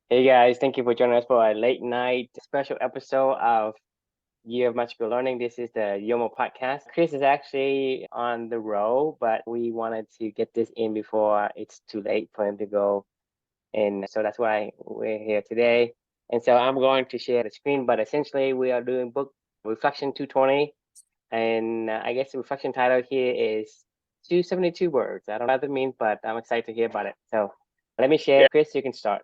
Hey guys, thank you for joining us for a late night special episode of Year of Magical Learning. This is the YOML podcast. Chris is actually on the road, but we wanted to get this in before it's too late for him to go. And so that's why we're here today. And so I'm going to share the screen, but essentially we are doing book Reflection 220. And I guess the reflection title here is 272 words. I don't know what that means, but I'm excited to hear about it. So let me share. Yeah, Chris, you can start.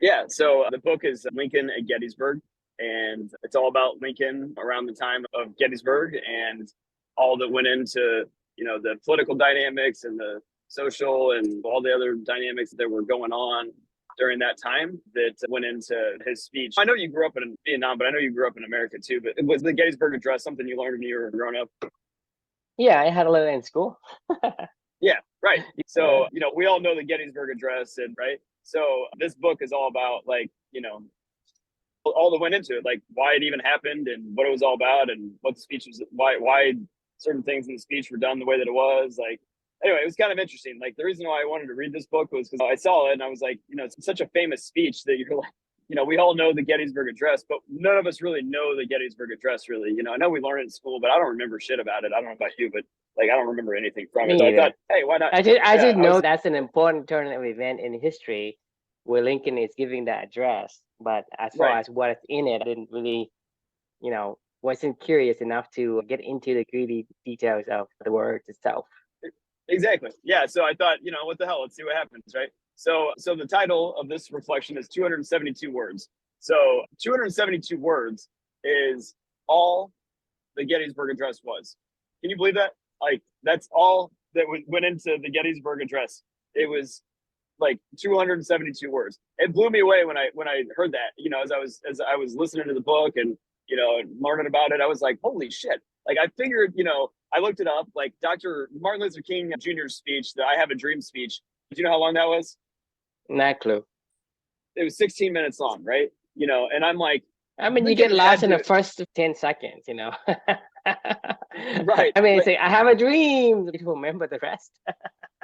yeah. So the book is Lincoln at Gettysburg, and it's all about Lincoln around the time of Gettysburg and all that went into the political dynamics and the social and all the other dynamics that were going on during that time that went into his speech. I know you grew up in Vietnam, but I know you grew up in America too. But was the Gettysburg Address something you learned when you were growing up? Yeah, I had a little in school. Yeah, right. Yeah. So, we all know the Gettysburg Address, and right. So this book is all about all that went into it, like why it even happened and what it was all about and what the speech was, why certain things in the speech were done the way that it was. Like, anyway, it was kind of interesting. Like the reason why I wanted to read this book was because I saw it and I was like, it's such a famous speech that you're like, we all know the Gettysburg Address, but none of us really know the Gettysburg Address. Really, I know we learned it in school, but I don't remember shit about it. I don't know about you, but like I don't remember anything from it. So Me I thought, either. hey, why not? I just Yeah, I know was. that's an important turn of event in history where Lincoln is giving that address. But as far Right. as what's in it, I didn't really, wasn't curious enough to get into the greedy details of the words itself. Exactly. Yeah. So I thought, what the hell? Let's see what happens, right? So the title of this reflection is 272 words. So 272 words is all the Gettysburg Address was. Can you believe that? Like that's all that went into the Gettysburg Address. It was like 272 words. It blew me away when I heard that. As I was listening to the book and learning about it, I was like, holy shit! Like I figured, I looked it up. Like Dr. Martin Luther King Jr.'s speech, the "I Have a Dream" speech. Do you know how long that was? Not clue. It was 16 minutes long, right? And I'm like, I mean, you get Lincoln lost had in the to, first 10 seconds. right? I mean, Like say, I have a dream. You remember the rest.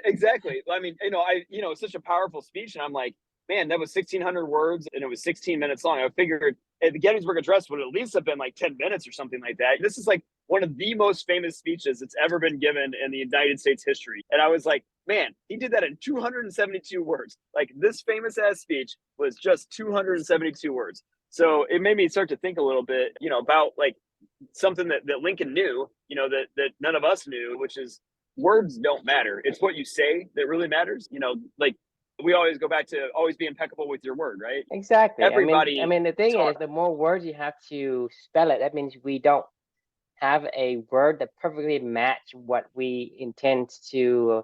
exactly. I mean, it's such a powerful speech, and I'm like, man, that was 1,600 words, and it was 16 minutes long. I figured the Gettysburg Address would at least have been like 10 minutes or something like that. This is like one of the most famous speeches that's ever been given in the United States history, and I was like, man, he did that in 272 words. Like this famous ass speech was just 272 words. So it made me start to think a little bit, about like something that Lincoln knew, that none of us knew, which is words don't matter. It's what you say that really matters. Like we always go back to always be impeccable with your word, right? Exactly. I Everybody mean, the thing taught. is, the more words you have to spell it, that means we don't have a word that perfectly match what we intend to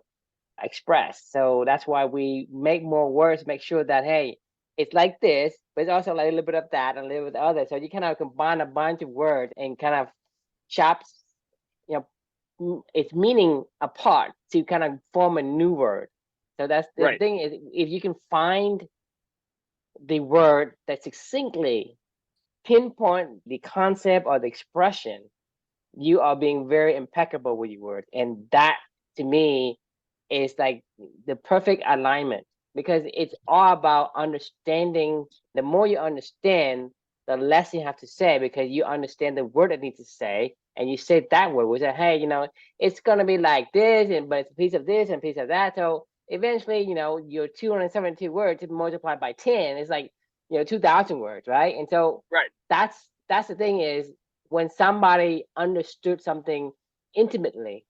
express. So that's why we make more words, make sure that, hey, it's like this, but it's also like a little bit of that and a little bit of other. So you kind of combine a bunch of words and kind of chops, its meaning apart to kind of form a new word. So that's the Right. thing is, if you can find the word that succinctly pinpoint the concept or the expression, you are being very impeccable with your word. And that to me is like the perfect alignment because it's all about understanding. The more you understand, the less you have to say because you understand the word that needs to say. And you say that word, we say, hey, it's gonna be like this, and but it's a piece of this and a piece of that. So eventually, your 272 words multiplied by 10 is like 2,000 words, right? And so Right. that's the thing is when somebody understood something intimately,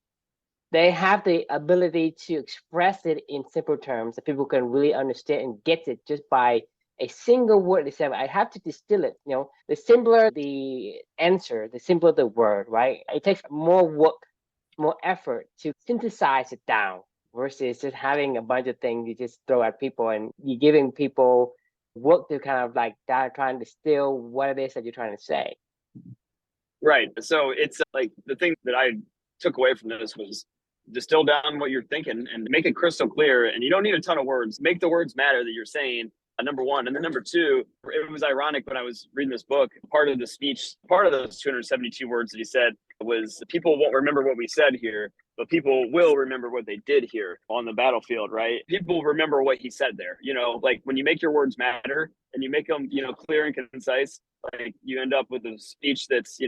they have the ability to express it in simple terms that people can really understand and get it just by a single word. They say, I have to distill it. The simpler the answer, the simpler the word, right? It takes more work, more effort to synthesize it down versus just having a bunch of things you just throw at people and you're giving people work to kind of like trying to distill what it is that you're trying to say. Right. So it's like the thing that I took away from this was distill down what you're thinking and make it crystal clear. And you don't need a ton of words. Make the words matter that you're saying. Number one, and then number two, it was ironic when I was reading this book. Part of the speech, part of those 272 words that he said was people won't remember what we said here, but people will remember what they did here on the battlefield, right? People remember what he said there. Like when you make your words matter and you make them, clear and concise, like you end up with a speech that's,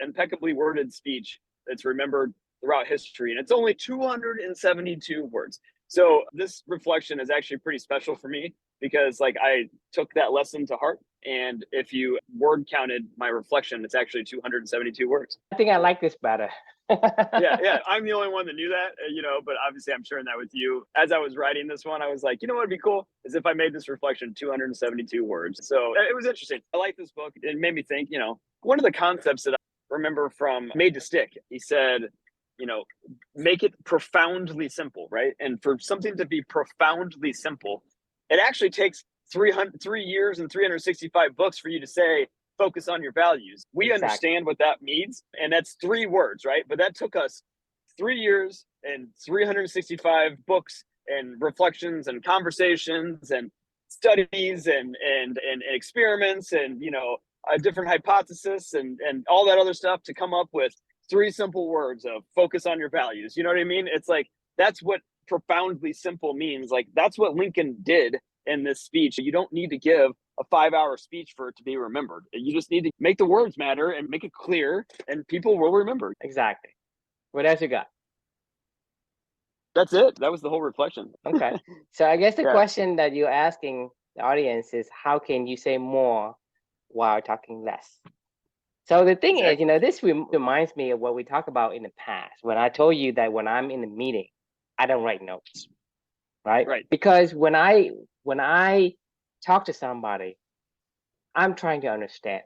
impeccably worded speech that's remembered throughout history. And it's only 272 words. So this reflection is actually pretty special for me because like I took that lesson to heart. And if you word counted my reflection, it's actually 272 words. I think I like this better. yeah. I'm the only one that knew that, but obviously I'm sharing that with you. As I was writing this one, I was like, what would be cool is if I made this reflection 272 words. So it was interesting. I like this book. It made me think, one of the concepts that I remember from Made to Stick, he said, make it profoundly simple, right? And for something to be profoundly simple, it actually takes 3 years and 365 books for you to say, focus on your values. We understand what that means. And that's 3 words, right? But that took us 3 years and 365 books and reflections and conversations and studies and experiments and, a different hypothesis and all that other stuff to come up with 3 simple words of focus on your values. You know what I mean? It's like, that's what profoundly simple means. Like, that's what Lincoln did in this speech. You don't need to give a 5-hour speech for it to be remembered. You just need to make the words matter and make it clear, and people will remember. Exactly. What else you got? That's it. That was the whole reflection. Okay. So I guess the question that you're asking the audience is, how can you say more while talking less? So the thing is, this reminds me of what we talked about in the past, when I told you that when I'm in a meeting, I don't write notes, right? Right. Because when I talk to somebody, I'm trying to understand.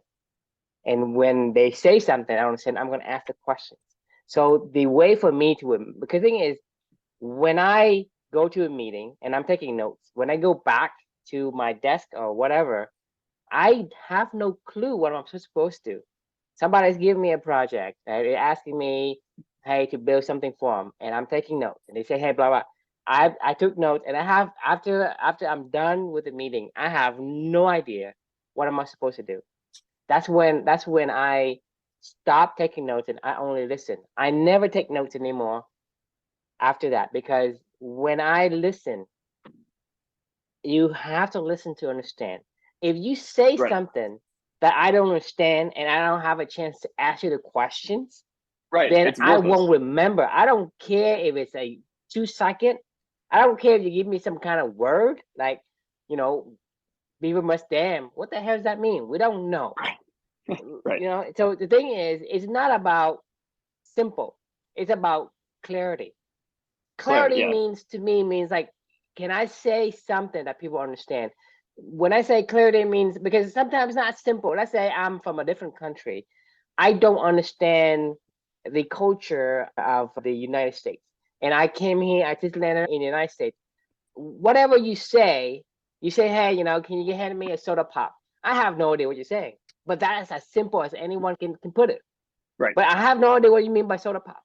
And when they say something I don't understand, I'm going to ask the questions. So the way for me because the thing is, when I go to a meeting and I'm taking notes, when I go back to my desk or whatever, I have no clue what I'm supposed to. Somebody's giving me a project. They're asking me, hey, to build something for them, and I'm taking notes. And they say, hey, blah, blah. I took notes, and I have, after I'm done with the meeting, I have no idea what am I supposed to do. That's when I stop taking notes and I only listen. I never take notes anymore after that, because when I listen, you have to listen to understand. If you say something that I don't understand and I don't have a chance to ask you the questions, then I won't remember. I don't care if it's a 2-second. I don't care if you give me some kind of word like, beaver must dam. What the hell does that mean? We don't know. Right. So the thing is, it's not about simple. It's about clarity. Clarity means, to me, means like, can I say something that people understand? When I say clarity, it means, because sometimes it's not simple. Let's say I'm from a different country. I don't understand the culture of the United States. And I came here, I just landed in the United States. Whatever you say, hey, can you hand me a soda pop? I have no idea what you're saying. But that is as simple as anyone can put it. Right. But I have no idea what you mean by soda pop,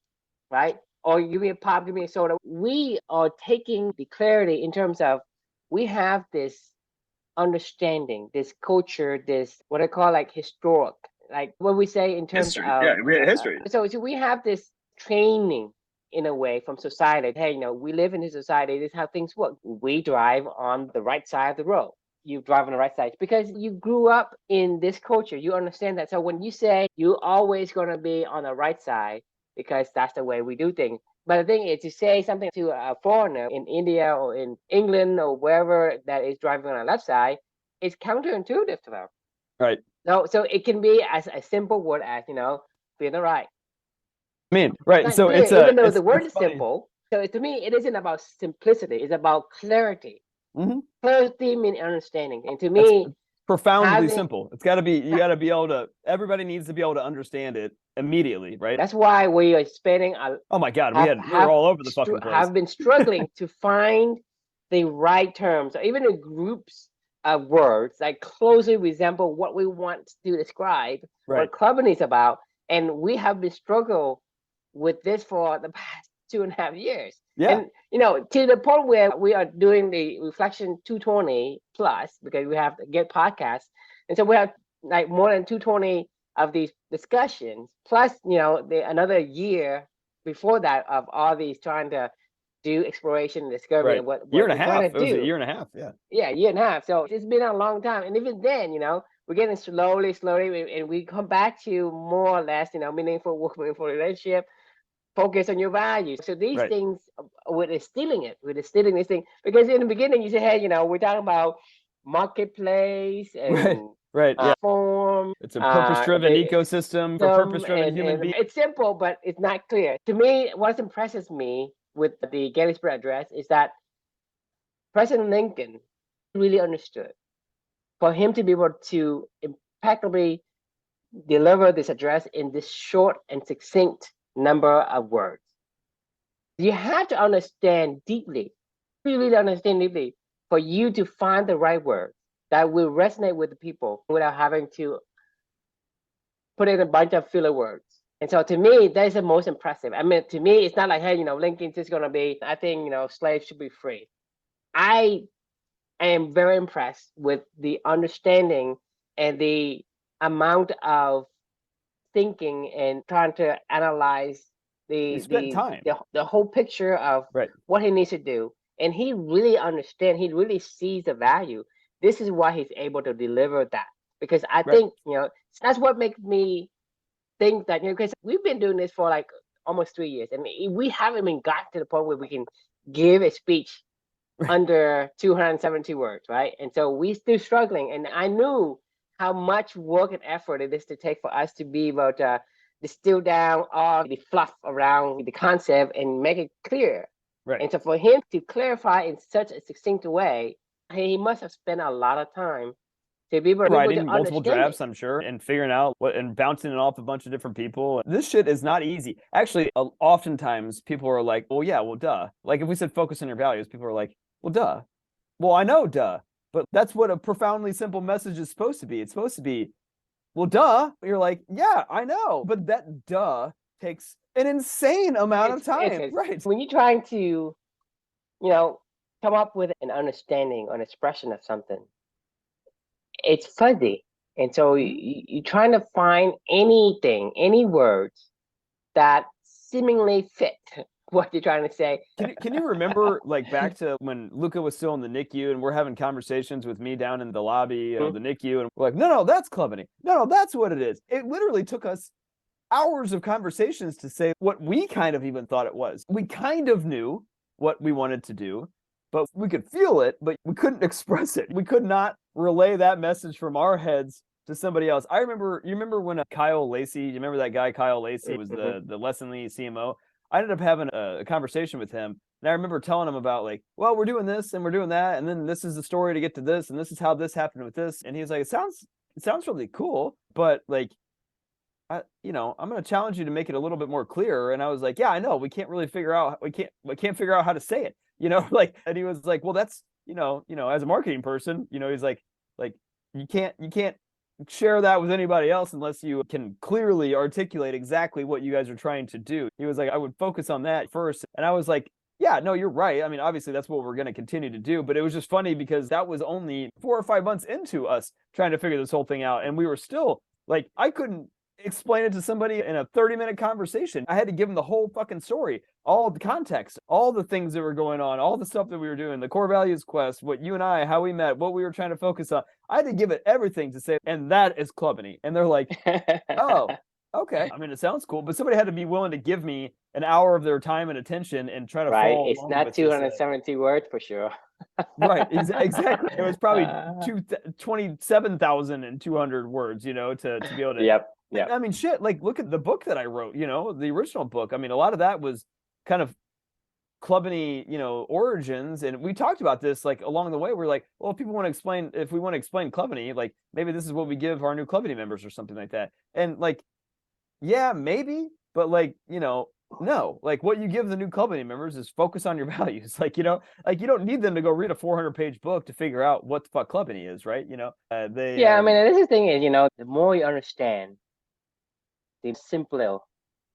right? Or give me a pop, give me a soda. We are taking the clarity in terms of, we have this understanding, this culture, this what I call like historic, like what we say in terms history. of We had history. So we have this training in a way from society. Hey, we live in this society. This is how things work. We drive on the right side of the road. You drive on the right side because you grew up in this culture. You understand that. So when you say you're always going to be on the right side because that's the way we do things. But the thing is, to say something to a foreigner in India or in England or wherever that is driving on the left side, it's counterintuitive to them. Right. So it can be as a simple word as, be on the right. Right. So clear, even though the word is simple. So to me, it isn't about simplicity. It's about clarity. Mm-hmm. Clarity means understanding. And to me, profoundly simple. It's got to be, you got to be able to, everybody needs to be able to understand it immediately, right? That's why we are spending oh my God, we're all over the fucking place. Have been struggling to find the right terms, or even the groups of words that closely resemble what we want to describe what clubbing is about. And we have been struggling with this for the past 2.5 years. Yeah. And, to the point where we are doing the Reflection 220 plus, because we have to get podcasts. And so we have like more than 220 of these discussions, plus, another year before that of all these trying to do exploration and discovery and what year and a we're trying half. to It was a do. year and a half. Yeah. Yeah, year and a half. So it's been a long time. And even then, we're getting slowly, and we come back to more or less, meaningful work, meaningful relationship, focus on your values. So these things, we're distilling this thing. Because in the beginning, you say, hey, we're talking about marketplace and yeah. form. It's a purpose-driven ecosystem for purpose-driven human beings. It's simple, but it's not clear. To me, what impresses me with the Gettysburg Address is that President Lincoln really understood. For him to be able to impeccably deliver this address in this short and succinct number of words, you have to understand deeply, really understand deeply, for you to find the right words that will resonate with the people without having to put in a bunch of filler words. And so to me, that is the most impressive. I mean, to me, it's not like, hey, Lincoln's just going to be, I think, slaves should be free. I am very impressed with the understanding and the amount of thinking and trying to analyze the whole picture of what he needs to do. And he really understands, he really sees the value. This is why he's able to deliver that. Because I think, that's what makes me think that, because we've been doing this for like almost 3 years, and we haven't even gotten to the point where we can give a speech under 270 words, right? And so we still struggling. And I knew how much work and effort it is to take for us to be able to distill down all the fluff around the concept and make it clear. And so for him to clarify in such a succinct way, he must have spent a lot of time to be able to writing multiple drafts, I'm sure, and figuring out what and bouncing it off a bunch of different people. This shit is not easy. Actually, oftentimes people are like, well, yeah, well, duh. Like if we said focus on your values, people are like, well, duh. Well, I know, duh. But that's what a profoundly simple message is supposed to be. It's supposed to be, well, duh. You're like, yeah, I know. But that duh takes an insane amount of time. Right. When you're trying to, come up with an understanding or an expression of something, it's fuzzy. And so you're trying to find anything, any words that seemingly fit what you're trying to say. Can you remember, like, back to when Luca was still in the NICU and we're having conversations with me down in the lobby of the NICU, and we're like, no, that's clubbing. No, that's what it is. It literally took us hours of conversations to say what we kind of even thought it was. We kind of knew what we wanted to do, but we could feel it, but we couldn't express it. We could not relay that message from our heads to somebody else. You remember when Kyle Lacey, you remember that guy, Kyle Lacey, was the Lessonly CMO? I ended up having a conversation with him, and I remember telling him about, like, well, we're doing this and we're doing that, and then this is the story to get to this, and this is how this happened with this. And he was like, it sounds really cool, but like, I'm going to challenge you to make it a little bit more clear. And I was like, yeah, I know, we can't figure out how to say it, like, and he was like, well, that's, as a marketing person, he's like, you can't share that with anybody else unless you can clearly articulate exactly what you guys are trying to do. He was like, I would focus on that first. And I was like, yeah, no, you're right. I mean, obviously that's what we're going to continue to do, but it was just funny because that was only 4 or 5 months into us trying to figure this whole thing out. And we were still like, I couldn't explain it to somebody in a 30-minute conversation. I had to give them the whole fucking story, all the context, all the things that were going on, all the stuff that we were doing, the core values quest, what you and I, how we met, what we were trying to focus on. I had to give it everything to say, and that is Clubbany. And they're like, oh, okay. I mean, it sounds cool, but somebody had to be willing to give me an hour of their time and attention and try to follow It's not 270 words for sure. Right, exactly. It was probably 27,200 words, to be able to. Yep. I mean, shit, like, look at the book that I wrote, the original book. I mean, a lot of that was kind of Clubbany, origins. And we talked about this, like, along the way. We're like, well, if we want to explain Clubbany, like, maybe this is what we give our new Clubbany members or something like that. And, like, yeah, maybe, but, like, no, like, what you give the new Clubbany members is focus on your values. Like, like, you don't need them to go read a 400-page book to figure out what the fuck Clubbany is, right? I mean, this is the thing is, the more you understand, the simpler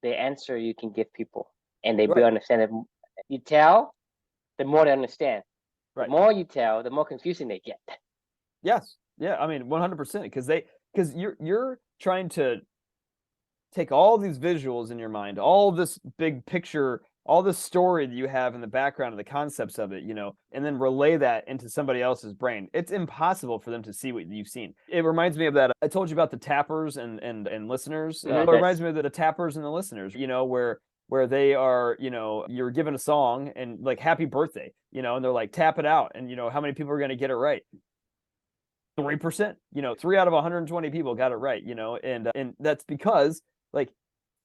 the answer you can give people, and they will understand it. You tell, the more they understand. The more you tell, the more confusing they get. Yes. Yeah. I mean, 100%, because you're trying to take all these visuals in your mind, all this big picture, all this story that you have in the background of the concepts of it, and then relay that into somebody else's brain. It's impossible for them to see what you've seen. It reminds me of that. I told you about the tappers and listeners. It reminds me of the tappers and the listeners, where they are, you're given a song and like happy birthday, and they're like, tap it out. And how many people are going to get it right? 3%, 3 out of 120 people got it right, and that's because like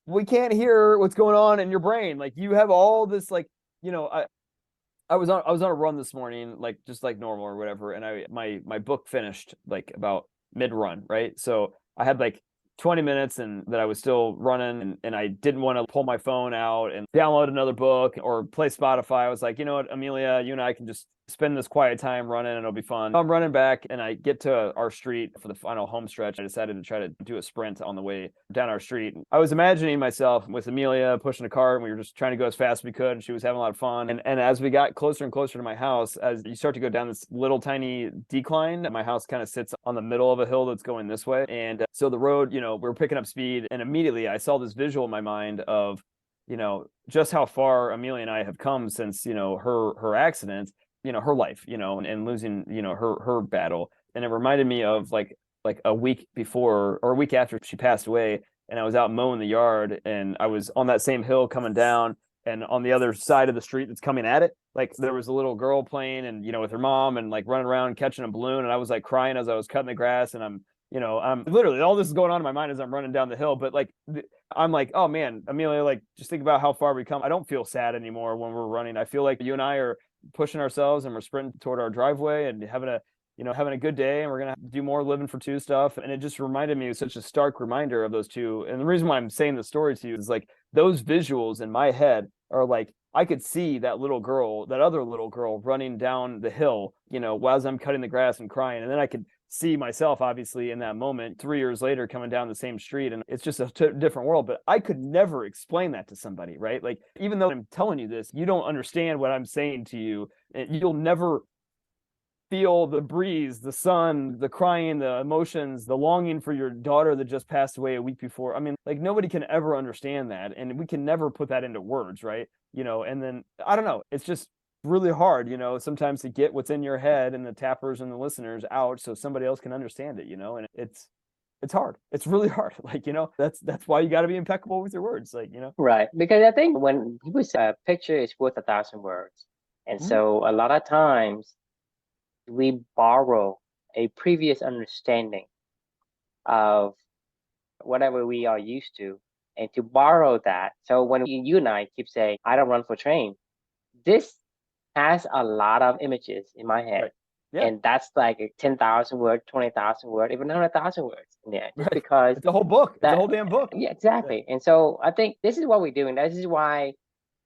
we can't hear what's going on in your brain. Like you have all this, like, I was on a run this morning, like just like normal or whatever, and my book finished like about mid-run, right? So I had like 20 minutes and that I was still running, and I didn't want to pull my phone out and download another book or play Spotify. I was like, you know what, Amelia, you and I can just spend this quiet time running and it'll be fun. I'm running back and I get to our street for the final home stretch. I decided to try to do a sprint on the way down our street. I was imagining myself with Amelia pushing a cart, and we were just trying to go as fast as we could, and she was having a lot of fun. And as we got closer and closer to my house, as you start to go down this little tiny decline, my house kind of sits on the middle of a hill that's going this way. And so the road, we were picking up speed, and immediately I saw this visual in my mind of, just how far Amelia and I have come since, her accident, her life, and losing, her battle. And it reminded me of like a week before or a week after she passed away, and I was out mowing the yard, and I was on that same hill coming down, and on the other side of the street that's coming at it, like there was a little girl playing and, with her mom and like running around catching a balloon. And I was like crying as I was cutting the grass, and I'm literally, all this is going on in my mind as I'm running down the hill. But like, I'm like, oh man, Amelia, like just think about how far we come. I don't feel sad anymore when we're running. I feel like you and I are pushing ourselves and we're sprinting toward our driveway and having a good day, and we're going to do more living for two stuff. And it just reminded me of such a stark reminder of those two. And the reason why I'm saying the story to you is like those visuals in my head are like, I could see that other little girl running down the hill, while I'm cutting the grass and crying. And then I could see myself obviously in that moment 3 years later coming down the same street, and it's just a different world. But I could never explain that to somebody, right? Like, even though I'm telling you this, you don't understand what I'm saying to you, and you'll never feel the breeze, the sun, the crying, the emotions, the longing for your daughter that just passed away a week before. I mean, like, nobody can ever understand that, and we can never put that into words, right? And then I don't know, it's just really hard, sometimes to get what's in your head and the tappers and the listeners out so somebody else can understand it, and it's hard. It's really hard. Like, that's why you got to be impeccable with your words, like, Right. Because I think when people say a picture is worth 1,000 words, and so a lot of times we borrow a previous understanding of whatever we are used to, and to borrow that. So when you and I keep saying, I don't run for train, this has a lot of images in my head. Right. Yeah. And that's like a 10,000 word, 20,000 word, even 100,000 words in there. Just Right. because it's a whole book. It's a whole damn book. Yeah, exactly. And so I think this is what we're doing. This is why,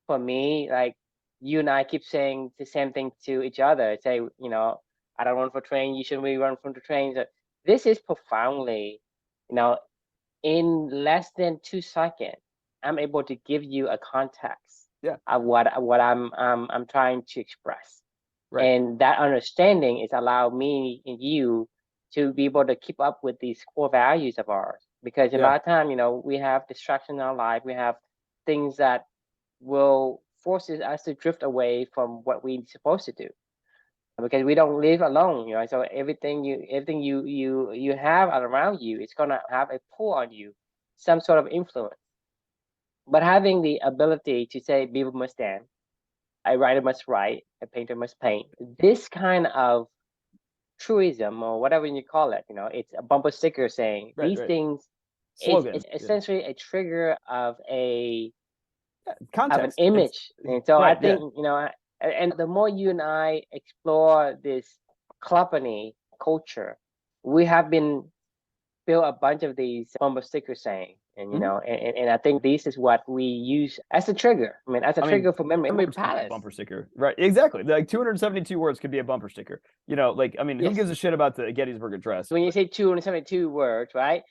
for me, like, you and I keep saying the same thing to each other. Say, I don't run for train. You shouldn't really run from the train. So this is profoundly, in less than 2 seconds, I'm able to give you a context of what I'm trying to express. Right. And that understanding is allow me and you to be able to keep up with these core values of ours. Because a lot of time, we have distraction in our life. We have things that will forces us to drift away from what we're supposed to do, because we don't live alone. So everything you have around you is gonna have a pull on you, some sort of influence. But having the ability to say, people must stand, a writer must write, a painter must paint. This kind of truism, or whatever you call it, it's a bumper sticker saying these things. Slogan. It's essentially a trigger of a context, of an image. And so I think, and the more you and I explore this company culture, we have been built a bunch of these bumper sticker saying. And and I think this is what we use as a trigger. As a trigger for memory palace. Bumper sticker, right? Exactly. Like 272 words could be a bumper sticker. Who gives a shit about the Gettysburg Address? When you say 272 words, right?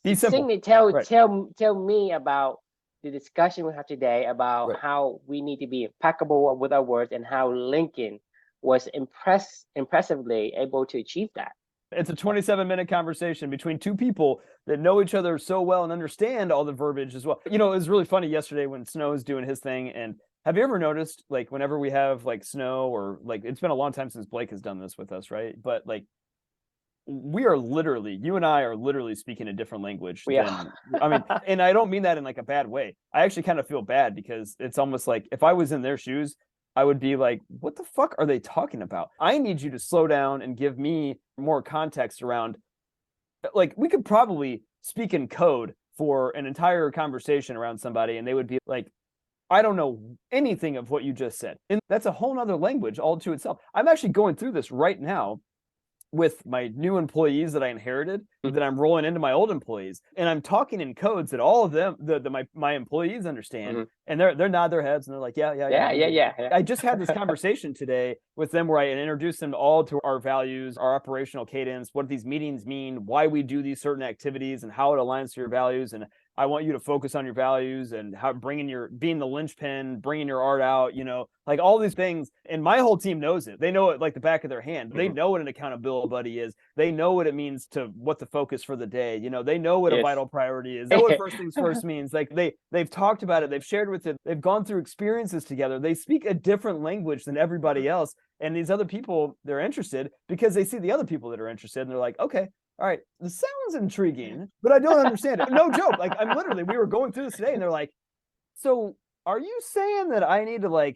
Be simple. Tell me about the discussion we have today about how we need to be impeccable with our words, and how Lincoln was impressively able to achieve that. It's a 27-minute conversation between two people that know each other so well and understand all the verbiage as well. You know, it was really funny yesterday when Snow was doing his thing. And have you ever noticed, like, whenever we have like Snow, or like, it's been a long time since Blake has done this with us, right? But like, we are literally, you and I are literally speaking a different language than, I mean, and I don't mean that in like a bad way. I actually kind of feel bad because it's almost like if I was in their shoes, I would be like, what the fuck are they talking about? I need you to slow down and give me more context around, like, we could probably speak in code for an entire conversation around somebody, and they would be like, I don't know anything of what you just said. And that's a whole nother language all to itself. I'm actually going through this right now with my new employees that I inherited, that I'm rolling into my old employees, and I'm talking in codes that all of them, my employees understand, and they're nod their heads and they're like, yeah. I just had this conversation today with them where I introduced them all to our values, our operational cadence, what these meetings mean, why we do these certain activities, and how it aligns to your values. And I want you to focus on your values and how being the linchpin, bringing your art out, you know, like all these things. And my whole team knows it. They know it like the back of their hand. They know what an accountability buddy is. They know what it means to what the focus for the day. You know, they know what a vital priority is. They know what first things first means. Like they've talked about it. They've shared with it. They've gone through experiences together. They speak a different language than everybody else. And these other people, they're interested because they see the other people that are interested, and they're like, okay, all right, this sounds intriguing, but I don't understand it. No joke. Like, I'm literally, we were going through this today, and they're like, so are you saying that I need to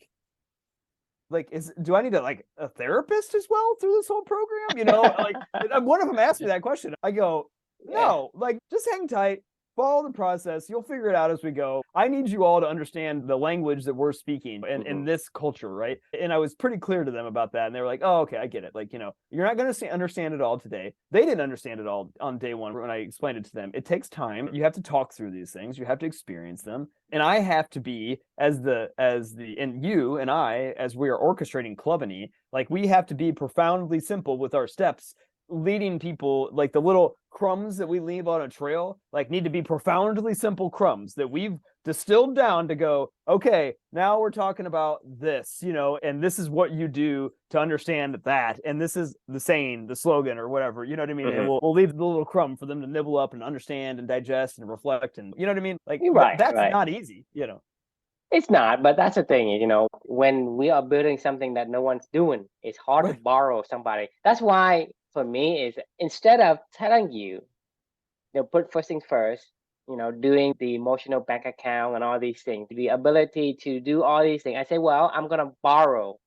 do I need to like a therapist as well through this whole program? You know, like one of them asked me that question. I go, no, like just hang tight. Follow the process. You'll figure it out as we go. I need you all to understand the language that we're speaking in this culture, right? And I was pretty clear to them about that. And they were like, oh, okay, I get it. Like, you know, you're not going to understand it all today. They didn't understand it all on day one when I explained it to them. It takes time. You have to talk through these things. You have to experience them. And I have to be and you and I, as we are orchestrating Clubany, like we have to be profoundly simple with our steps, leading people, like the little crumbs that we leave on a trail, like need to be profoundly simple crumbs that we've distilled down to go, okay, now we're talking about this, you know, and this is what you do to understand that. And this is the saying, the slogan or whatever, you know what I mean? And we'll leave the little crumb for them to nibble up and understand and digest and reflect. And you know what I mean? Like that's not easy, you know. It's not, but that's the thing, you know, when we are building something that no one's doing, it's hard to borrow somebody. That's why for me is instead of telling you, put first things first, you know, doing the emotional bank account and all these things, the ability to do all these things. I say, well, I'm going to borrow,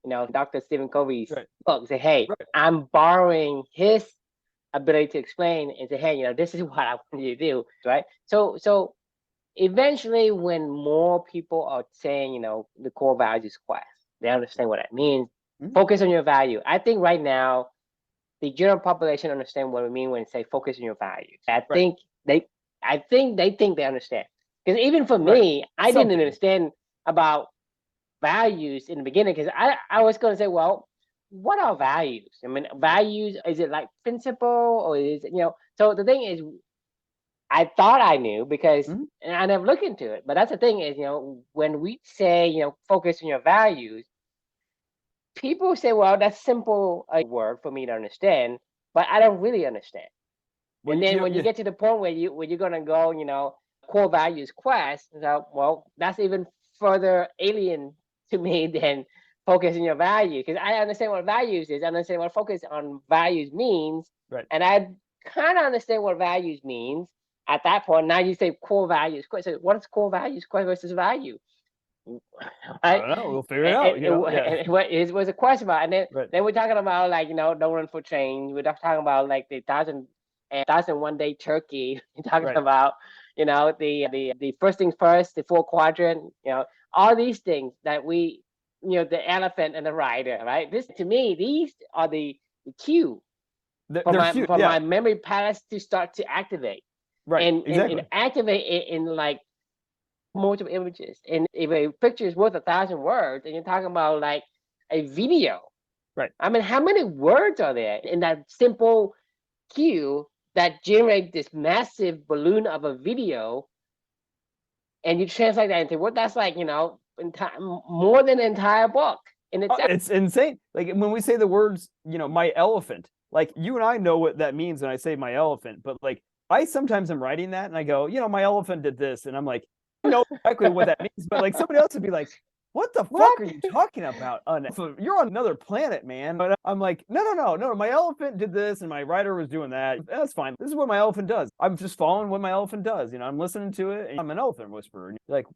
you know, Dr. Stephen Covey's book. Say, hey, I'm borrowing his ability to explain and say, hey, you know, this is what I want you to do, right? So eventually when more people are saying, you know, the core values quest, they understand what that means. Focus on your value. I think right now, the general population understand what we mean when we say focus on your values. I think they think they understand. Because even for me, I didn't understand about values in the beginning because I was going to say, well, what are values? I mean, values, is it like principle or is it, you know? So the thing is, I thought I knew because and I never looked into it. But that's the thing is, you know, when we say, you know, focus on your values, people say, well, that's simple a word for me to understand, but I don't really understand. Well, and then when you get to the point where you're gonna go, you know, core values quest, so, well, that's even further alien to me than focus on your value. Because I understand what values is, I understand what focus on values means. And I kind of understand what values means at that point. Now you say core values quest. So what is core values quest versus value? I don't know. We'll figure it out. It was a question about, and then we're talking about like, you know, don't run for change. We're talking about like the 1,001 day turkey. We're talking about, you know, the first things first, the 4 quadrant, you know, all these things that we, you know, the elephant and the rider, right? This to me, these are the cue for my memory palace to start to activate, and activate it in like multiple images. And if a picture is worth 1,000 words, and you're talking about like a video, I mean, how many words are there in that simple cue that generate this massive balloon of a video, and you translate that into what that's like, you know, more than an entire book in itself. It's insane. Like when we say the words, you know, my elephant, like you and I know what that means when I say my elephant, but like I sometimes am writing that and I go, my elephant did this, and I'm like, I know exactly what that means, but like somebody else would be like, what the fuck are you talking about? You're on another planet, man. But I'm like, no. My elephant did this, and my writer was doing that. That's fine. This is what my elephant does. I'm just following what my elephant does. I'm listening to it. And I'm an elephant whisperer. And you're like,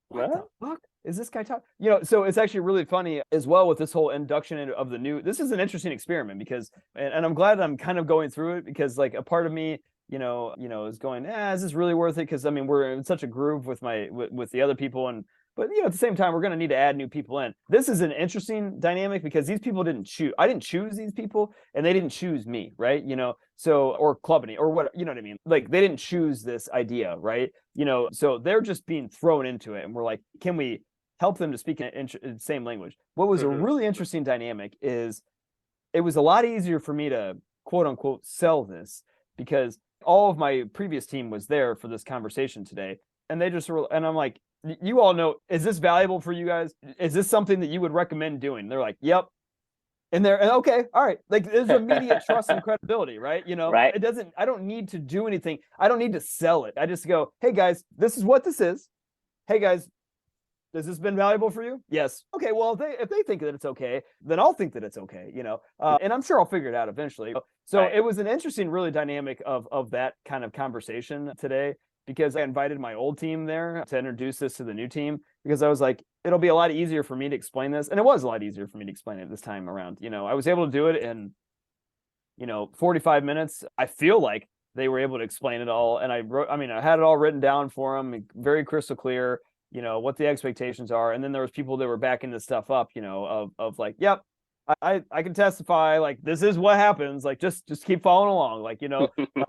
what the fuck is this guy talking? So it's actually really funny as well with this whole induction of the new. This is an interesting experiment because, and I'm glad I'm kind of going through it because like a part of me, is going, is this really worth it? Because I mean, we're in such a groove with with the other people, but at the same time, we're going to need to add new people in. This is an interesting dynamic because these people didn't choose. I didn't choose these people, and they didn't choose me, right? So or Clubany or what, you know what I mean? Like they didn't choose this idea, right? So they're just being thrown into it, and we're like, can we help them to speak in the same language? What was a really interesting dynamic is it was a lot easier for me to quote unquote sell this because all of my previous team was there for this conversation today, and they just were, and I'm like, you all know, is this valuable for you guys? Is this something that you would recommend doing? They're like, yep. And they're okay, all right. Like there's immediate trust and credibility, right? Right. I don't need to do anything. I don't need to sell it. I just go, hey guys, this is what this is. Hey guys, has this been valuable for you? Yes. Okay. Well, if they think that it's okay, then I'll think that it's okay, and I'm sure I'll figure it out eventually. So It was an interesting, really dynamic of that kind of conversation today because I invited my old team there to introduce this to the new team because I was like, it'll be a lot easier for me to explain this. And it was a lot easier for me to explain it this time around. I was able to do it in, 45 minutes. I feel like they were able to explain it all. And I had it all written down for them, very crystal clear, what the expectations are. And then there was people that were backing this stuff up, of like, yep, I can testify, like this is what happens, like just keep following along, like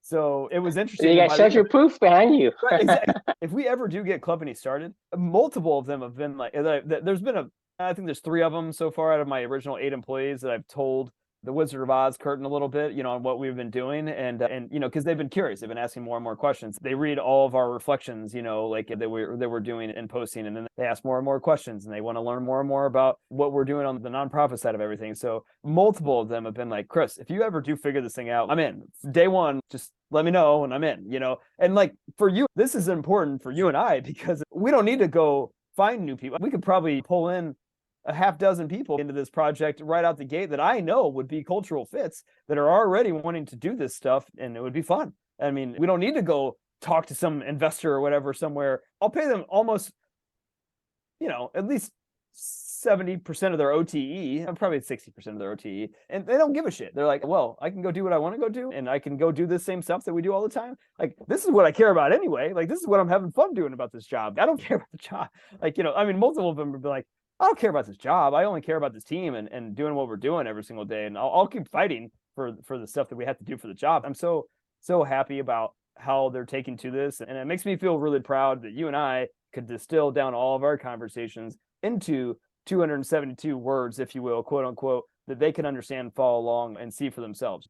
so it was interesting. You got social proof behind you. Right, exactly. If we ever do get Clubany started, multiple of them have been like, there's been I think there's 3 of them so far out of my original 8 employees that I've told the Wizard of Oz curtain a little bit, on what we've been doing, and because they've been curious, they've been asking more and more questions. They read all of our reflections, like that we're doing and posting, and then they ask more and more questions, and they want to learn more and more about what we're doing on the nonprofit side of everything. So multiple of them have been like, Chris, if you ever do figure this thing out, I'm in. Day one, just let me know and I'm in. And like for you, this is important for you and I because we don't need to go find new people. We could probably pull in a half dozen people into this project right out the gate that I know would be cultural fits that are already wanting to do this stuff, and it would be fun. I mean, we don't need to go talk to some investor or whatever somewhere. I'll pay them almost, at least 70% of their OTE, probably 60% of their OTE, and they don't give a shit. They're like, well, I can go do what I want to go do, and I can go do this same stuff that we do all the time. Like, this is what I care about anyway. Like, this is what I'm having fun doing about this job. I don't care about the job. Like, multiple of them would be like, I don't care about this job. I only care about this team and doing what we're doing every single day. And I'll keep fighting for the stuff that we have to do for the job. I'm so happy about how they're taking to this. And it makes me feel really proud that you and I could distill down all of our conversations into 272 words, if you will, quote unquote, that they can understand, follow along, and see for themselves.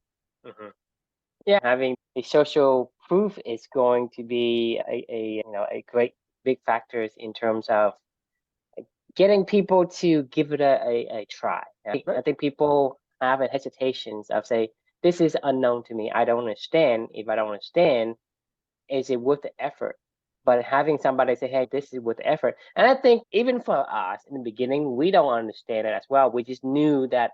Yeah, having a social proof is going to be a great big factors in terms of getting people to give it a try. Right. I think people have a hesitations of say, this is unknown to me. I don't understand. If I don't understand, is it worth the effort? But having somebody say, hey, this is worth the effort. And I think even for us in the beginning, we don't understand it as well. We just knew that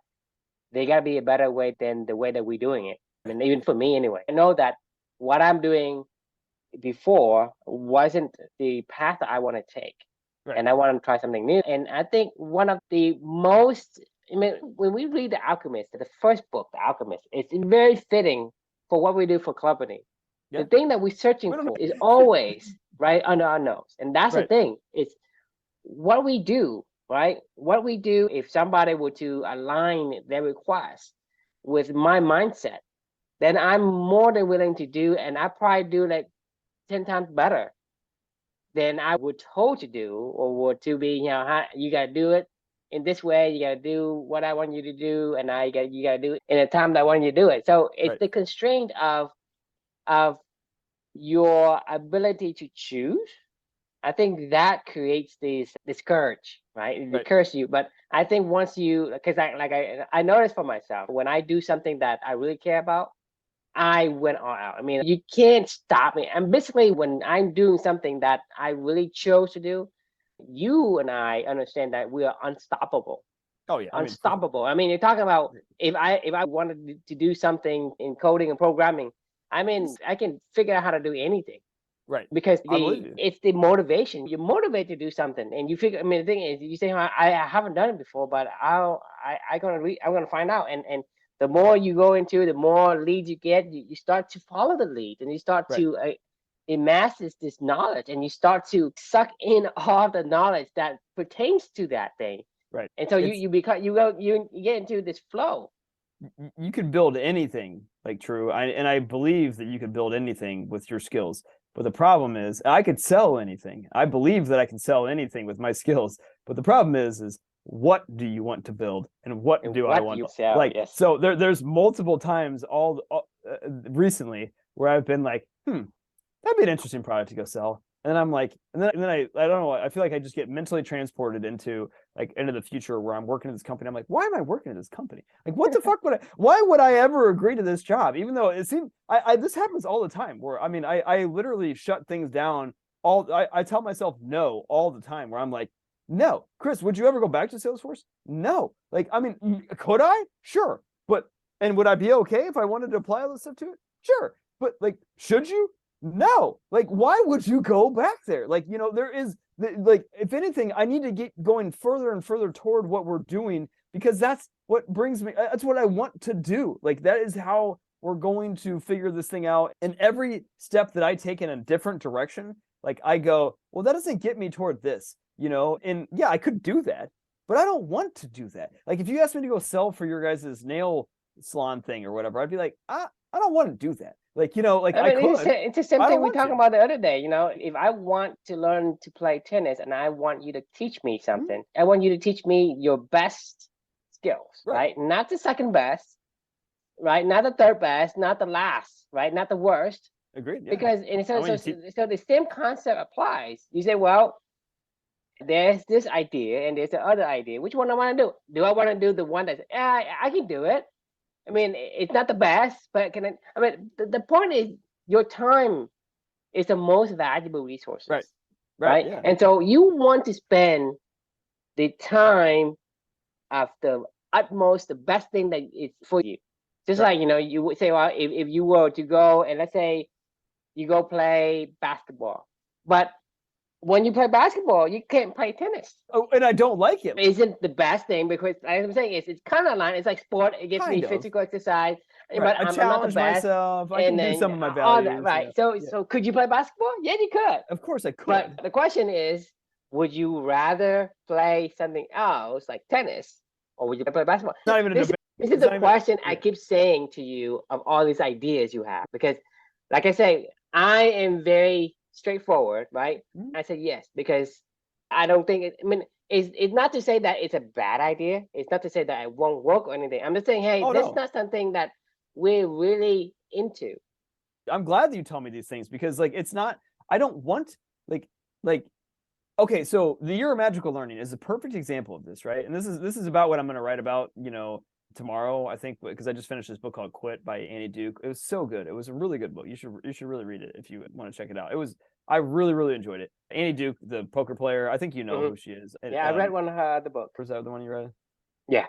there got to be a better way than the way that we're doing it. I mean, even for me anyway, I know that what I'm doing before wasn't the path that I want to take. Right. And I want to try something new. And I think one of the most, when we read The Alchemist, the first book, The Alchemist, it's very fitting for what we do for Clubany. Yep. The thing that we're searching for is always right under our nose. And that's the thing. It's what we do, right? What we do, if somebody were to align their request with my mindset, then I'm more than willing to do, and I probably do like 10 times better than I were told to do, or were to be, you got to do it in this way. You got to do what I want you to do, and you got to do it in the time that I want you to do it. So it's the constraint of your ability to choose I think that creates this courage, right? It Right. occurs you. But I think once you, because I noticed for myself, when I do something that I really care about, I went all out. I mean, you can't stop me. And basically, when I'm doing something that I really chose to do, you and I understand that we are unstoppable. Oh yeah. I mean, Unstoppable. I mean, you're talking about if I wanted to do something in coding and programming, I mean, I can figure out how to do anything right. because I believe you. it's the motivation. You're motivated to do something, and you figure. I mean, the thing is, you say, I haven't done it before, but I'm gonna find out. And the more you go into, the more leads you get. You start to follow the lead, and you start Right. to amass this knowledge, and you start to suck in all the knowledge that pertains to that thing. Right. And so you become you get into this flow. You can build anything, like true. I believe that you can build anything with your skills. But the problem is I could sell anything. I believe that I can sell anything with my skills. But the problem is what do you want to build and what do I want you to sell? like? Yes. So there's multiple times recently where I've been like, that'd be an interesting product to go sell. And then I'm like, and then I don't know. I feel like I just get mentally transported into the future where I'm working at this company. I'm like, why am I working at this company? Like, what the fuck why would I ever agree to this job? Even though it seemed, this happens all the time where, I mean, I literally shut things down I tell myself no all the time where I'm like, no, Chris, would you ever go back to Salesforce? No. Like, I mean, could I? Sure. And would I be okay if I wanted to apply all this stuff to it? Sure. But like, should you? No. Like, why would you go back there? Like, there is like, if anything, I need to get going further and further toward what we're doing because that's what brings me, that's what I want to do. Like, that is how we're going to figure this thing out. And every step that I take in a different direction, like I go, well, that doesn't get me toward this, and yeah, I could do that, but I don't want to do that. Like, if you asked me to go sell for your guys' nail salon thing or whatever, I'd be like, I don't want to do that. Like, like I mean, could. it's the same I thing don't we want talked to. about the other day. If I want to learn to play tennis and I want you to teach me something, I want you to teach me your best skills, right? Not the second best, right? Not the third best, not the last, right? Not the worst. Agreed. Yeah. Because so the same concept applies. You say, well, there's this idea and there's the other idea. Which one I want to do? Do I want to do the one that's I can do it? I mean, it's not the best, but I mean, the point is your time is the most valuable resources. Right. Yeah. And so you want to spend the time of the utmost, the best thing that is for you. Just like, you would say, well, if you were to go and let's say you go play basketball, but when you play basketball, you can't play tennis. Oh, and I don't like it. Isn't the best thing because, as I'm saying, it's kind of line. It's like sport. It gives me physical exercise, but I challenge not the best. myself. I can do some of my all values. that, right? So could you play basketball? Yeah, you could. Of course, I could. But the question is, would you rather play something else like tennis, or would you play basketball? Not even a debate. This is the question I keep saying to you of all these ideas you have, because, like I say, I am very straightforward, right? I said yes because I don't think it's not to say that it's a bad idea. It's not to say that it won't work or anything. I'm just saying, hey, that's not something that we're really into. I'm glad that you tell me these things because it's not, I don't want okay, so the Year of Magical Learning is a perfect example of this, right? And this is about what I'm going to write about, tomorrow, I think, because I just finished this book called Quit by Annie Duke. It was so good. It was a really good book. You should really read it if you want to check it out. I really, really enjoyed it. Annie Duke, the poker player, I think you know who she is. Yeah, I read one of her the book. Was that the one you read? Yeah.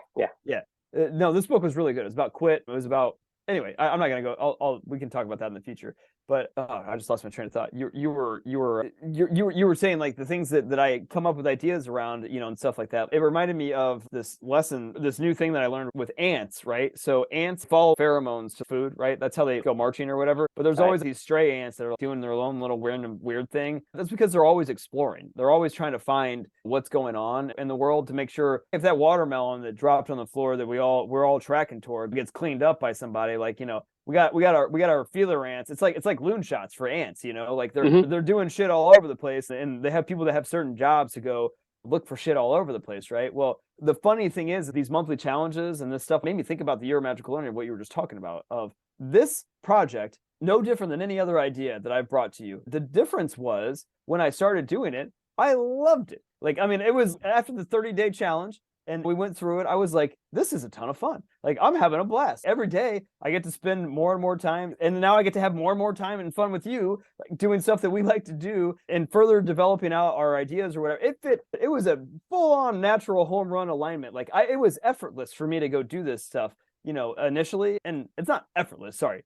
No, this book was really good. It was about quit. It was about anyway. I'm not gonna go. We can talk about that in the future. But I just lost my train of thought. You were saying like the things that I come up with ideas around, and stuff like that. It reminded me of this lesson, this new thing that I learned with ants, right? So ants follow pheromones to food, right? That's how they go marching or whatever. But there's always these stray ants that are doing their own little weird thing. That's because they're always exploring. They're always trying to find what's going on in the world to make sure if that watermelon that dropped on the floor that we're all tracking toward gets cleaned up by somebody, like, we got our feeler ants. It's like loon shots for ants, like they're doing shit all over the place, and they have people that have certain jobs to go look for shit all over the place, right? Well, the funny thing is that these monthly challenges and this stuff made me think about the Year of Magical Learning, what you were just talking about. Of this project no different than any other idea that I've brought to you. The difference was when I started doing it, I loved it. Like, I mean, it was after the 30-day challenge and we went through it. I was like, this is a ton of fun. Like, I'm having a blast. Every day I get to spend more and more time. And now I get to have more and more time and fun with you, like, doing stuff that we like to do and further developing out our ideas or whatever. It was a full-on natural home run alignment. Like, it was effortless for me to go do this stuff, initially. And it's not effortless, sorry.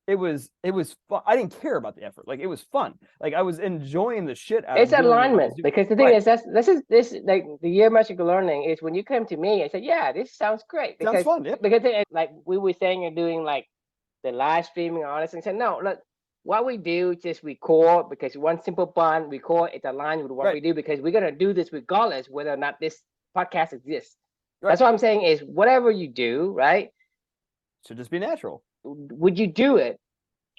It was fun. I didn't care about the effort. Like, it was fun. Like, I was enjoying the shit out It's of doing alignment, because the thing Right. is, this like the year magical learning is when you come to me, I said, yeah, this sounds great, Sounds fun, yeah. because like we were saying, you're doing like the live streaming and all this, and said, no, look, what we do is just record, because one simple button, record, it's aligned with what Right. we do, because we're gonna do this regardless whether or not this podcast exists. Right. That's what I'm saying is whatever you do, right? Should just be natural. Would you do it?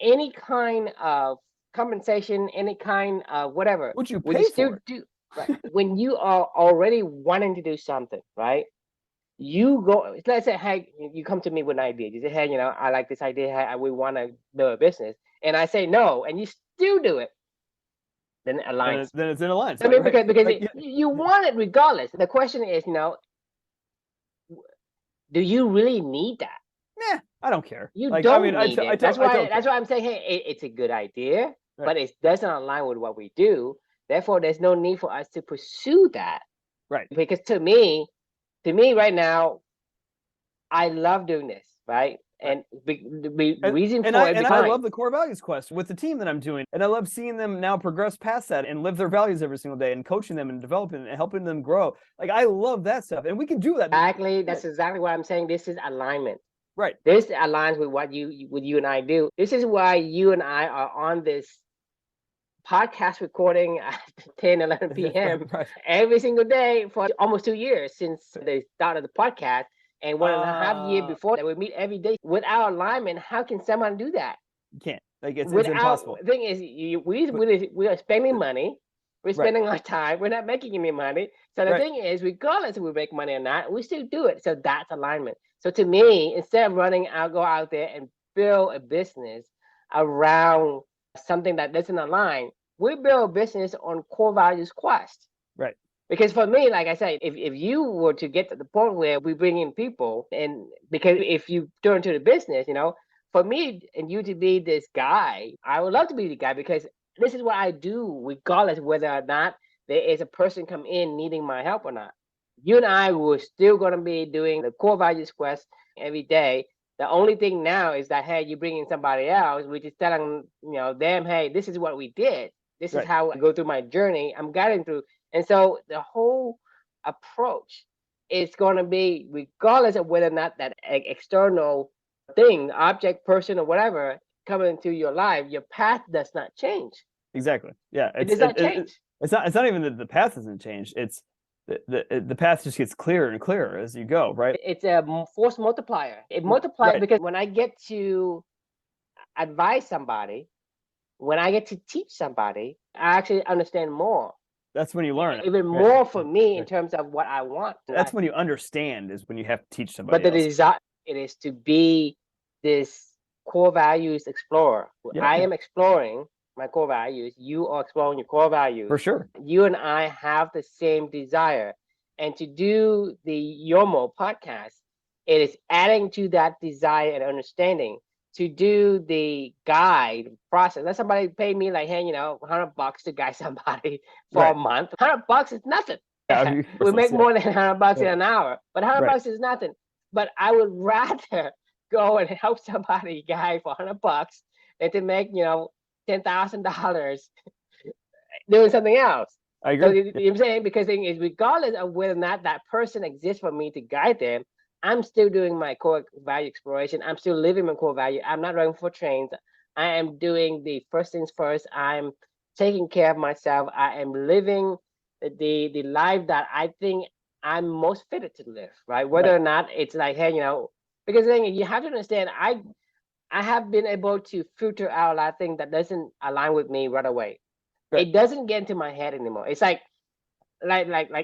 Any kind of compensation, any kind of whatever. Would you Would pay you still for it? do right? When you are already wanting to do something, right? You go, let's say, hey, you come to me with an idea. You say, hey, I like this idea. Hey, we want to build a business. And I say no, and you still do it. Then it aligns. Then it's in alliance. I mean, right? because Like, you want it regardless. The question is, do you really need that? Nah, I don't care. You Like, don't I mean, need I it. don't That's care. why I'm saying, hey, it's a good idea, Right. but it doesn't align with what we do. Therefore, there's no need for us to pursue that. Right. Because to me right now, I love doing this, right? And the reason for it, I love the core values quest with the team that I'm doing, and I love seeing them now progress past that and live their values every single day, and coaching them and developing and helping them grow. Like, I love that stuff, and we can do that. Exactly. That's exactly what I'm saying. This is alignment. Right. This aligns with what you and I do. This is why you and I are on this podcast recording at 10, 11 p.m. Right. every single day for almost 2 years since the start of the podcast. And 1.5 years before that, we meet every day. Without alignment, how can someone do that? You can't. Like, it's impossible. The thing is, we are spending money. We're spending our time. We're not making any money. So the thing is, regardless if we make money or not, we still do it. So that's alignment. So to me, instead of go out there and build a business around something that doesn't align, we build a business on core values quest. Right. Because for me, like I said, if you were to get to the point where we bring in people, and because if you turn to the business, for me and you to be this guy, I would love to be the guy, because this is what I do, regardless whether or not there is a person come in needing my help or not. You and I were still going to be doing the core values quest every day. The only thing now is that, hey, you bring in somebody else, we just telling them, hey, this is what we did. This is how I go through my journey. I'm guiding through. And so the whole approach is going to be, regardless of whether or not that external thing, object, person, or whatever, coming into your life, your path does not change. Exactly. Yeah. It does not change. It's not even that the path hasn't changed. It's the path just gets clearer and clearer as you go, right? It's a force multiplier. It multiplies because when I get to advise somebody, when I get to teach somebody, I actually understand more. That's when you learn. Even more for me in terms of what I want. That's when you understand, is when you have to teach somebody. But the desire, it is to be this core values explorer. I am exploring my core values. You are exploring your core values. For sure. You and I have the same desire. And to do the YOML podcast, it is adding to that desire and understanding. To do the guide process, let somebody pay me like, hey, $100 to guide somebody for a month. $100 is nothing. Yeah, we make more than $100 in an hour, but $100 is nothing. But I would rather go and help somebody guide for $100 than to make $10,000 doing something else. I agree. So, you know what I'm saying? Because the thing is, regardless of whether or not that person exists for me to guide them, I'm still doing my core value exploration. I'm still living my core value. I'm not running for trains. I am doing the first things first. I'm taking care of myself. I am living the life that I think I'm most fitted to live, right? Whether or not it's like, hey, because the thing is, you have to understand, I have been able to filter out a lot of things that doesn't align with me right away. It doesn't get into my head anymore. It's like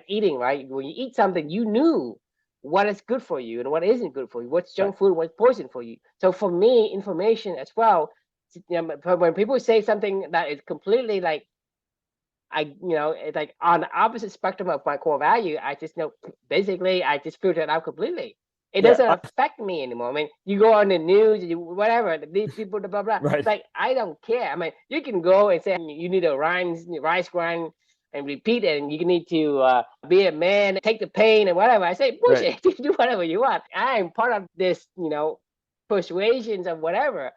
eating, right? When you eat something, you knew what is good for you and what isn't good for you, what's junk food, what's poison for you. So for me, information as well, but when people say something that is completely like, it's like on the opposite spectrum of my core value, I just know basically I just filter it out completely. It doesn't affect me anymore. I mean, you go on the news, whatever, these people, blah, blah. Right. It's like, I don't care. I mean, you can go and say you need a rice grind and repeat it, and you need to be a man, take the pain and whatever. I say, bullshit, you do whatever you want. I am part of this, persuasions of whatever.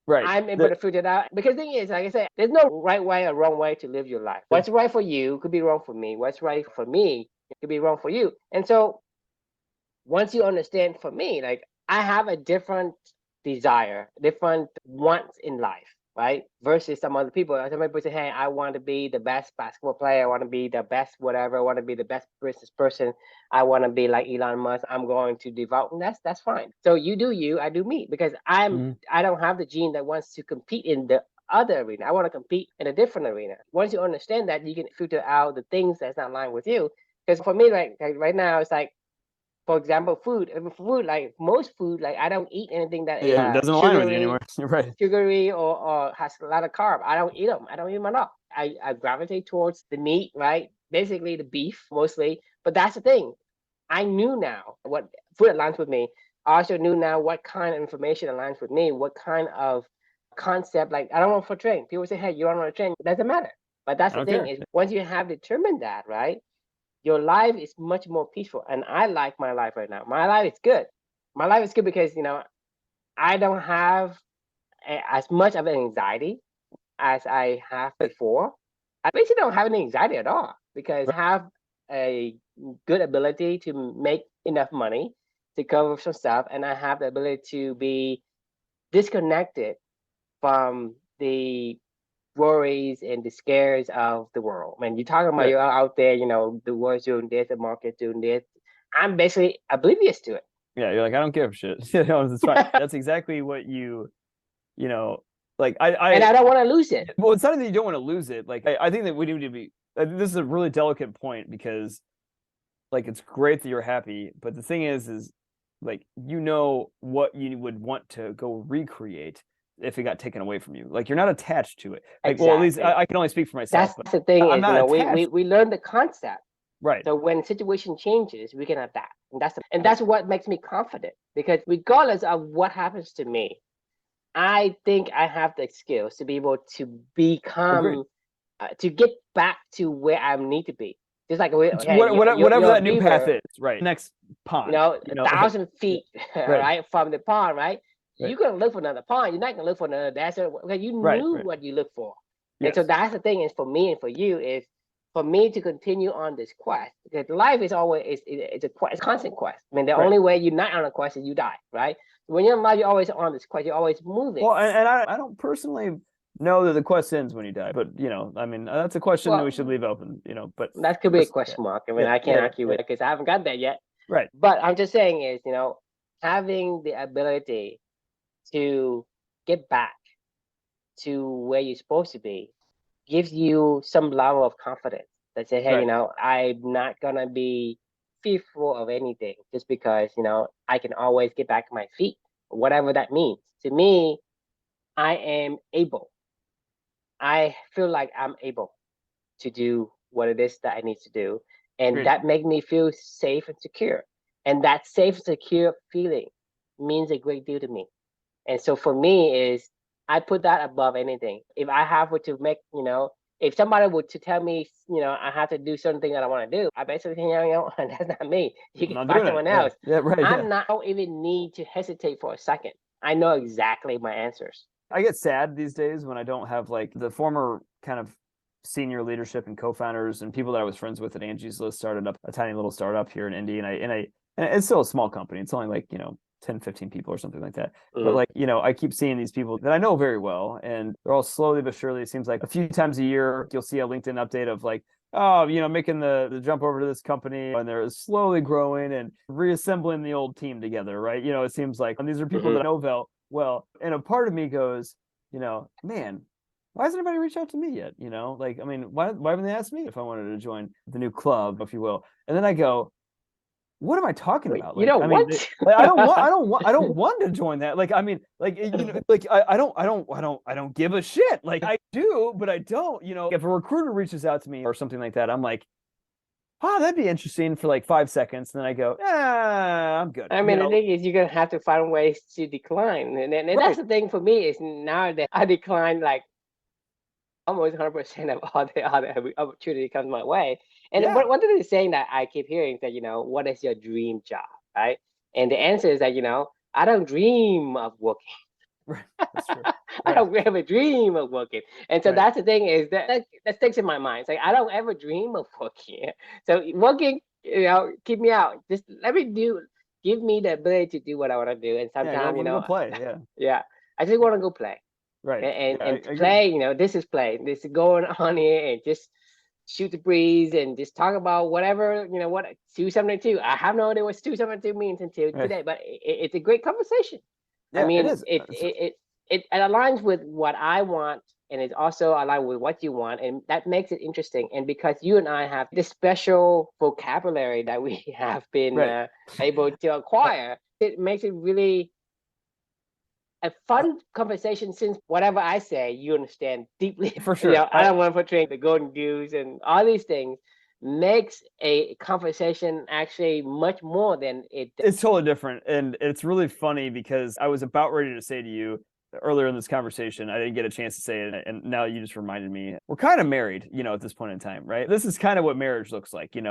Right. I'm able to figure it out. Because the thing is, like I said, there's no right way or wrong way to live your life. What's right for you could be wrong for me. What's right for me could be wrong for you. And so once you understand, for me, like, I have a different desire, different wants in life, right? Versus some other people. Some people say, hey, I want to be the best basketball player. I want to be the best whatever. I want to be the best business person. I want to be like Elon Musk. I'm going to devote. And that's fine. So you do you, I do me, because I don't have the gene that wants to compete in the other arena. I want to compete in a different arena. Once you understand that, you can filter out the things that's not aligned with you. Because for me, like right now, it's like, for example, food. Like most food, like I don't eat anything that it doesn't align with you anymore. Right. Sugary or has a lot of carb. I don't eat them. I don't eat them at all. I gravitate towards the meat, right? Basically the beef mostly. But that's the thing. I knew now what food aligns with me. I also knew now what kind of information aligns with me, what kind of concept. Like, I don't want to train. People say, hey, you don't want to train. It doesn't matter. But that's the thing is, once you have determined that, right? Your life is much more peaceful. And I like my life right now. My life is good. My life is good because, I don't have as much of an anxiety as I have before. I basically don't have any anxiety at all because I have a good ability to make enough money to cover some stuff. And I have the ability to be disconnected from the worries and the scares of the world. When you're talking about you're out there, the world's doing this, the market's doing this. I'm basically oblivious to it. Yeah, you're like, I don't give a shit. It's fine. That's exactly what like and I don't want to lose it. Well, it's not that you don't want to lose it. Like I think that we need to be. This is a really delicate point because, like, it's great that you're happy, but the thing is like, what you would want to go recreate if it got taken away from you. Like, you're not attached to it. Like, exactly. well, at least I can only speak for myself. That's the thing. I'm not attached. We learn the concept. Right. So when situation changes, we can adapt. And that's what makes me confident, because regardless of what happens to me, I think I have the skills to be able to become, to get back to where I need to be. Just like whatever that new path is, right? Next pond, 1,000 feet, right, from the pond, right? Right. You're gonna look for another pond. You're not gonna look for another desert. Okay, you knew what you look for. Yes. And so that's the thing is, for me and for you, is for me to continue on this quest, because life is always it's a constant quest. I mean, the only way you're not on a quest is you die, right? When you're in life, you're always on this quest. You're always moving. Well, and I don't personally know that the quest ends when you die, but I mean, that's a question that we should leave open. But that could be a question mark. I mean, I can't argue with it because I haven't got that yet. Right. But I'm just saying is, having the ability to get back to where you're supposed to be gives you some level of confidence that say, hey, I'm not gonna be fearful of anything just because I can always get back to my feet, whatever that means. To me, I am able. I feel like I'm able to do what it is that I need to do, and that makes me feel safe and secure. And that safe and secure feeling means a great deal to me. And so for me is, I put that above anything. If I have to make, if somebody were to tell me, I have to do certain things that I want to do, I basically think, that's not me. You can find someone else. Yeah, right. I'm not, I don't even need to hesitate for a second. I know exactly my answers. I get sad these days when I don't have like the former kind of senior leadership and co-founders and people that I was friends with at Angie's List started up a tiny little startup here in Indy. And it's still a small company. It's only like, 10, 15 people or something like that. But like, I keep seeing these people that I know very well, and they're all slowly but surely, it seems like a few times a year, you'll see a LinkedIn update of like, oh, making the jump over to this company, and they're slowly growing and reassembling the old team together, right? It seems like, and these are people that I know well, and a part of me goes, man, why hasn't anybody reached out to me yet? Like, I mean, why haven't they asked me if I wanted to join the new club, if you will? And then I go, what am I talking Wait, about? you Like, know I mean, what? like, I don't want to join that. Like, I mean, like, you know, like, I don't give a shit. Like, I do, but I don't. You know, if a recruiter reaches out to me or something like that, I'm like, oh, that'd be interesting for like 5 seconds. And then I go, I'm good. I You mean, the know, thing is, you're gonna have to find ways to decline, and that's right? the thing for me is now that I decline like almost 100% of all the other opportunity comes my way. And Yeah, one of the saying that I keep hearing is that, what is your dream job, right? And the answer is that, I don't dream of working. right. That's true. I Right, don't ever dream of working. And so right. that's the thing is that sticks in my mind. It's like, I don't ever dream of working. So working, keep me out. Just give me the ability to do what I want to do. And Yeah, sometimes, go play. Yeah, yeah, I just want to go play. right. And Yeah, I and to agree. play, this is play. This is going on here and just shoot the breeze and just talk about whatever, what 272. I have no idea what 272 means until Right. today, but it's a great conversation. I Yeah, it mean, is. it aligns with what I want, and it's also aligned with what you want, and that makes it interesting. And because you and I have this special vocabulary that we have been Right. able to acquire, it makes it really a fun conversation, since whatever I say, you understand deeply. For sure. I don't want to portray the golden goose and all these things makes a conversation actually much more than it. It's totally different. And it's really funny because I was about ready to say to you earlier in this conversation, I didn't get a chance to say it. And now you just reminded me, we're kind of married, at this point in time, right? This is kind of what marriage looks like, in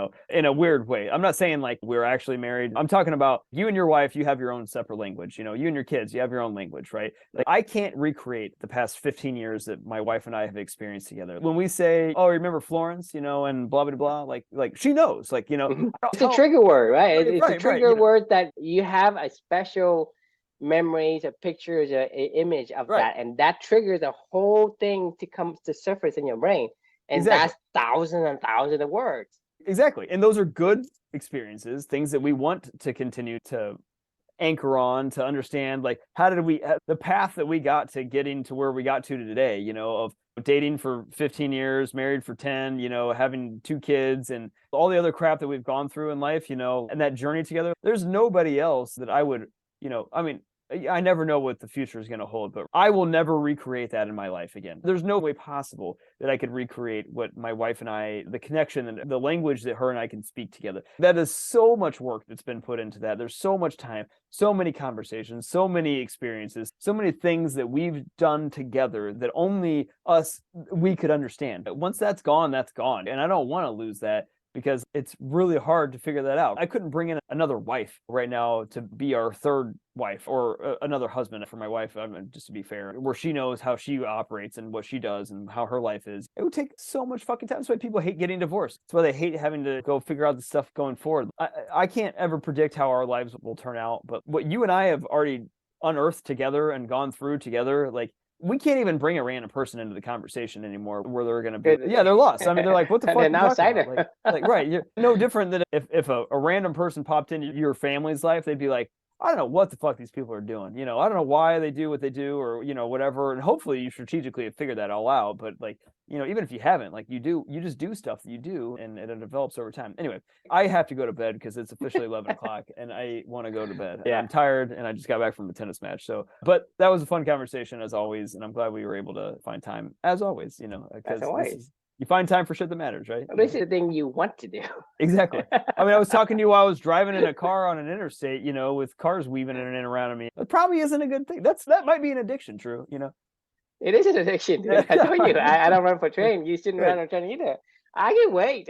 a weird way. I'm not saying like we're actually married. I'm talking about you and your wife, you have your own separate language. You and your kids, you have your own language, right? Like I can't recreate the past 15 years that my wife and I have experienced together. When we say, oh, remember Florence, and blah, blah, blah, like she knows, like, It's a trigger word, right? It's a right, trigger word that you have a special memories or pictures or image of right. that, and that triggers a whole thing to come to surface in your brain, and Exactly. that's thousands and thousands of words. Exactly. And those are good experiences, things that we want to continue to anchor on, to understand, like, how did the path that we got to getting to where we got to today, of dating for 15 years, married for 10, having 2 kids and all the other crap that we've gone through in life, and that journey together. There's nobody else that I would, I mean, I never know what the future is going to hold, but I will never recreate that in my life again. There's no way possible that I could recreate what my wife and I, the connection and the language that her and I can speak together. That is so much work that's been put into that. There's so much time, so many conversations, so many experiences, so many things that we've done together that only we could understand. But once that's gone, that's gone. And I don't want to lose that, because it's really hard to figure that out. I couldn't bring in another wife right now to be our third wife, or another husband for my wife, just to be fair, where she knows how she operates and what she does and how her life is. It would take so much fucking time. That's why people hate getting divorced. That's why they hate having to go figure out the stuff going forward. I can't ever predict how our lives will turn out, but what you and I have already unearthed together and gone through togeter, like, we can't even bring a random person into the conversation anymore where they're going to be, they're lost. I mean, they're like, what the fuck are you talking about? Like, right. You're no different than if a random person popped into your family's life, they'd be like, I don't know what the fuck these people are doing. I don't know why they do what they do, or, whatever. And hopefully you strategically have figured that all out. But like, even if you haven't, like, you just do stuff that you do, and it develops over time. Anyway, I have to go to bed because it's officially 11 o'clock and I want to go to bed. Yeah. I'm tired and I just got back from a tennis match. So, but that was a fun conversation as always. And I'm glad we were able to find time as always, because you find time for shit that matters, right? This is the thing you want to do. Exactly. I mean, I was talking to you while I was driving in a car on an interstate, with cars weaving in and around me. That probably isn't a good thing. That might be an addiction, True. It is an addiction, dude. I told you, I don't run for train. You shouldn't run on train either. I can wait.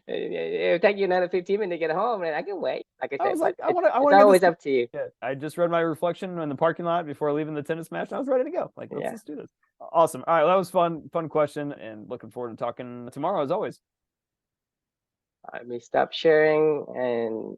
It'll take you another 15 minutes to get home, and I can wait. Like I said, I was like, I want it's always up to you. Yeah. I just read my reflection in the parking lot before leaving the tennis match, and I was ready to go. Like, let's do this. Awesome. All right, well, that was fun question, and looking forward to talking tomorrow as always. Let me stop sharing and